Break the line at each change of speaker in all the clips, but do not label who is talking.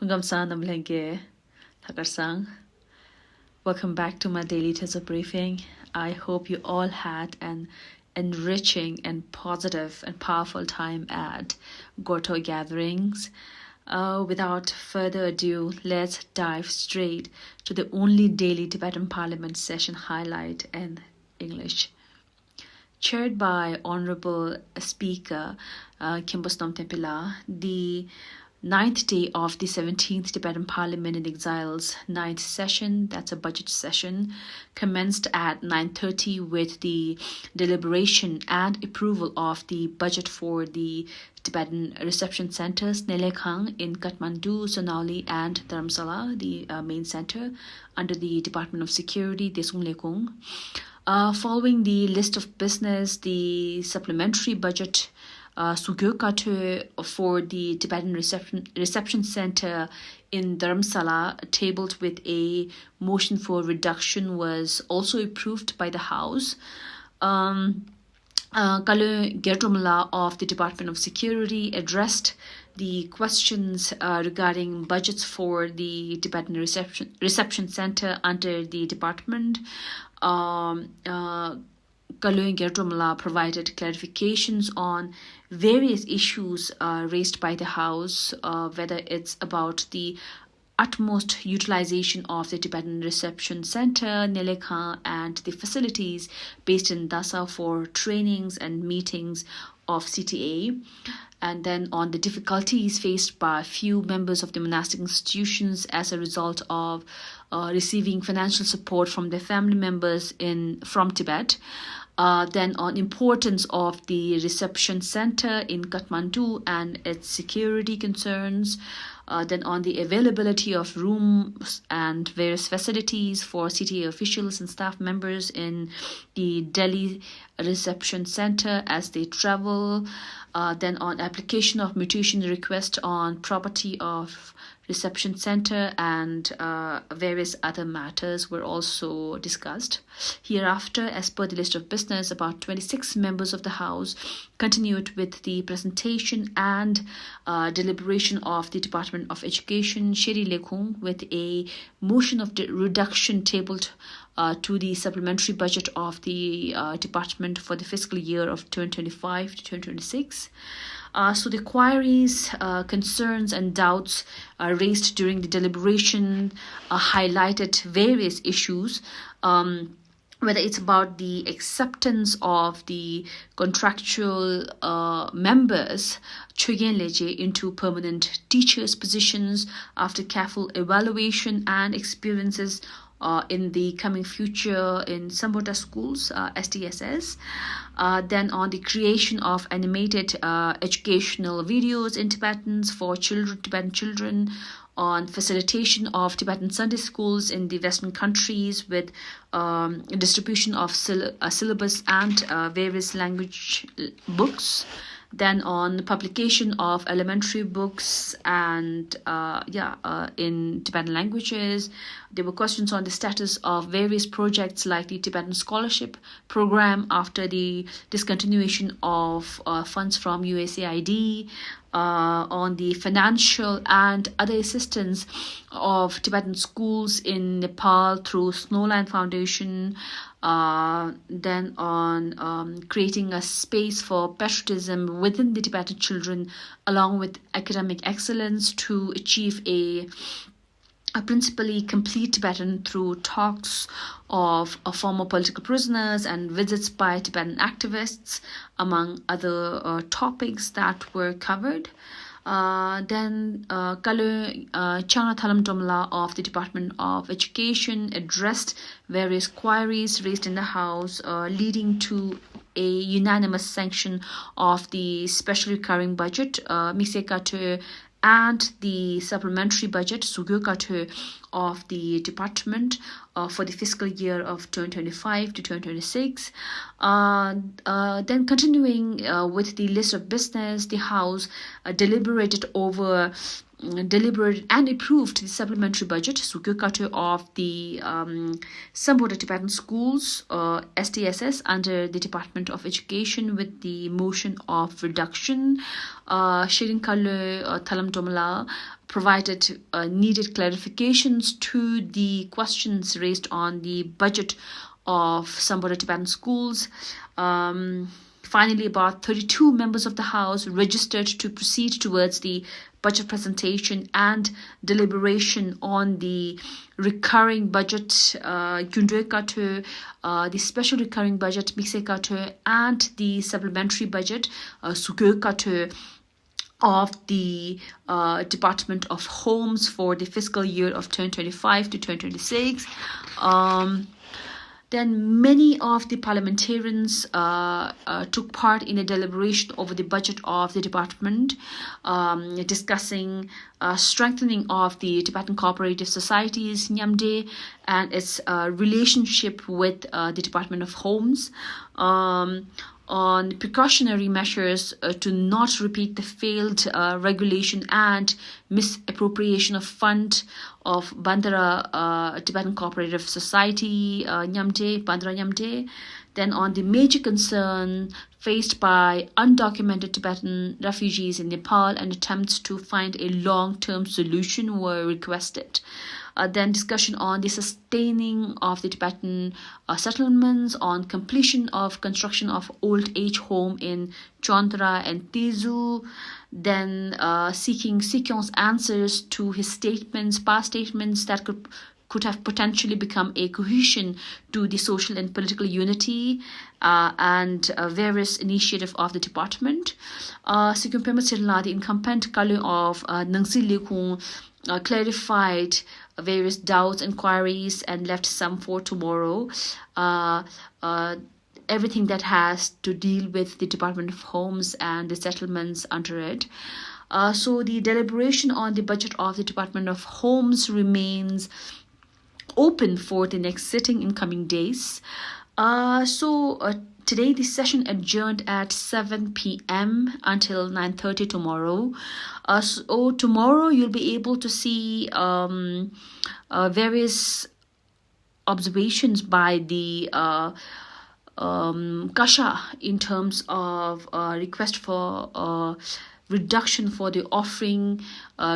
Welcome back to my daily Tesla briefing. I hope you all had an enriching and positive and powerful time at Gorto gatherings. Without further ado, let's dive straight to the only daily Tibetan Parliament session highlight in English. Chaired by Honorable Speaker Kimbosnom Tempila, the 9th day of the 17th Tibetan Parliament in Exile's 9th session, that's a budget session, commenced at 9:30 with the deliberation and approval of the budget for the Tibetan reception centers Nelekhang in Kathmandu, Sonauli and Dharamsala, the main center, under the Department of Security, Desung Lekung. Following the list of business, the supplementary budget Sugyokate for the Tibetan reception center in Dharamsala, tabled with a motion for reduction, was also approved by the House. Kalu Gerdromla of the Department of Security addressed the questions regarding budgets for the Tibetan reception center under the department. Kalu Gerdromla provided clarifications on various issues raised by the House, whether it's about the utmost utilization of the Tibetan reception center, Nelekhang, and the facilities based in Dasa for trainings and meetings of CTA, and then on the difficulties faced by few members of the monastic institutions as a result of receiving financial support from their family members from Tibet. Then on importance of the reception center in Kathmandu and its security concerns. Then on the availability of rooms and various facilities for CTA officials and staff members in the Delhi reception center as they travel. Then on application of mutation request on property of reception center, and various other matters were also discussed. Hereafter, as per the list of business, about 26 members of the House continued with the presentation and deliberation of the Department of Education, Sheri Lekhung, with a motion of reduction tabled to the supplementary budget of the department for the fiscal year of 2025 to 2026. So the queries, concerns and doubts raised during the deliberation highlighted various issues, whether it's about the acceptance of the contractual members Chogen Leje into permanent teachers' positions after careful evaluation and experiences in the coming future in Sambota schools, STSS. Then on the creation of animated educational videos in Tibetans for Tibetan children, on facilitation of Tibetan Sunday schools in the Western countries with distribution of syllabus and various language books. Then on publication of elementary books and in Tibetan languages. There were questions on the status of various projects like the Tibetan Scholarship Program after the discontinuation of funds from USAID, on the financial and other assistance of Tibetan schools in Nepal through Snowland Foundation, then on creating a space for patriotism within the Tibetan children along with academic excellence to achieve a principally complete Tibetan through talks of former political prisoners and visits by Tibetan activists, among other topics that were covered. Then Kalu Chana Thalam Domla of the Department of Education addressed various queries raised in the House, leading to a unanimous sanction of the special recurring budget, Miksekatu, and the supplementary budget Sugyokatu of the department for the fiscal year of 2025 to 2026. Then continuing with the list of business, the House deliberated and approved the supplementary budget Sugyokatu of the Sambota Tibetan schools, STSS, under the Department of Education with the motion of reduction. Shirin Kalu Thalam Tomala provided needed clarifications to the questions raised on the budget of Sambora Tibetan schools. Finally, about 32 members of the House registered to proceed towards the budget presentation and deliberation on the recurring budget, the special recurring budget, and the supplementary budget, of the Department of Homes for the fiscal year of 2025 to 2026. Then many of the parliamentarians took part in a deliberation over the budget of the department, discussing strengthening of the Tibetan cooperative societies, Nyamde, and its relationship with the Department of Homes, on precautionary measures to not repeat the failed regulation and misappropriation of fund of Bandara Tibetan Cooperative Society, Bandara Nyamte. Then on the major concern faced by undocumented Tibetan refugees in Nepal, and attempts to find a long-term solution were requested. Then discussion on the sustaining of the Tibetan settlements, on completion of construction of old age home in Chandra and Tezu, then seeking Sikyong's answers to his statements, past statements that could have potentially become a cohesion to the social and political unity, and various initiatives of the department. Sikyong Pema Sirla, the incumbent Kalu of Nangsi Lekung, clarified various doubts, inquiries, and left some for tomorrow. Everything that has to deal with the Department of Homes and the settlements under it. So the deliberation on the budget of the Department of Homes remains open for the next sitting in coming days. Today the session adjourned at 7 p.m. until 9:30 tomorrow. So tomorrow you'll be able to see various observations by the Kasha in terms of request for reduction for the offering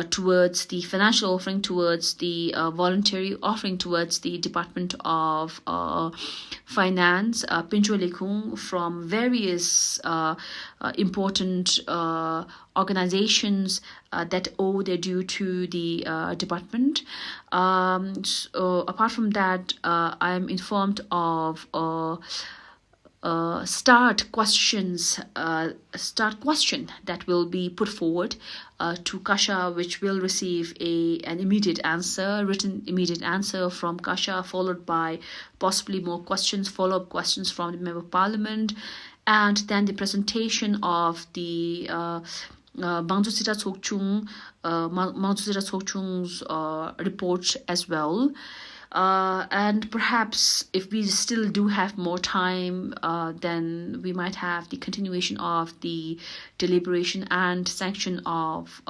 towards the financial offering, towards the voluntary offering towards the Department of Finance, Pincho Lekung, from various important organizations that owe their due to the department. So apart from that, I am informed of start question that will be put forward to Kasha, which will receive an immediate answer, written immediate answer from Kasha, followed by possibly more questions, follow-up questions from the Member of Parliament, and then the presentation of the Mangzusira Tsokchung's report as well. And perhaps if we still do have more time, then we might have the continuation of the deliberation and sanction of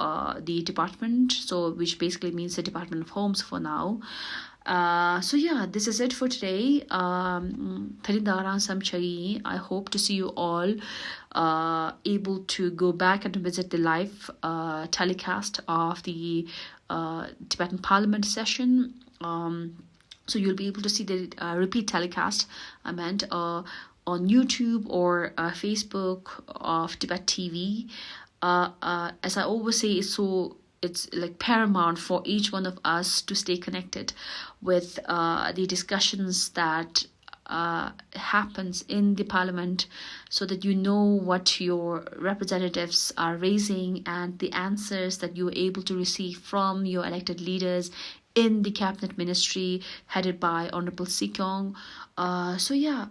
the department, so which basically means the Department of Homes for now. So yeah, this is it for today. I hope to see you all able to go back and visit the live telecast of the Tibetan Parliament session. So you'll be able to see the repeat telecast, on YouTube or Facebook of Tibet TV. As I always say, it's like paramount for each one of us to stay connected with the discussions that happens in the parliament, so that you know what your representatives are raising and the answers that you're able to receive from your elected leaders in the cabinet ministry headed by Honorable Sikyong. So yeah,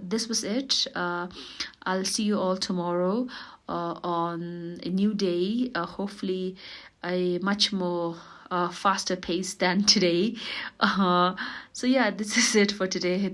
this was it. I'll see you all tomorrow on a new day, hopefully a much more faster pace than today. So yeah, this is it for today.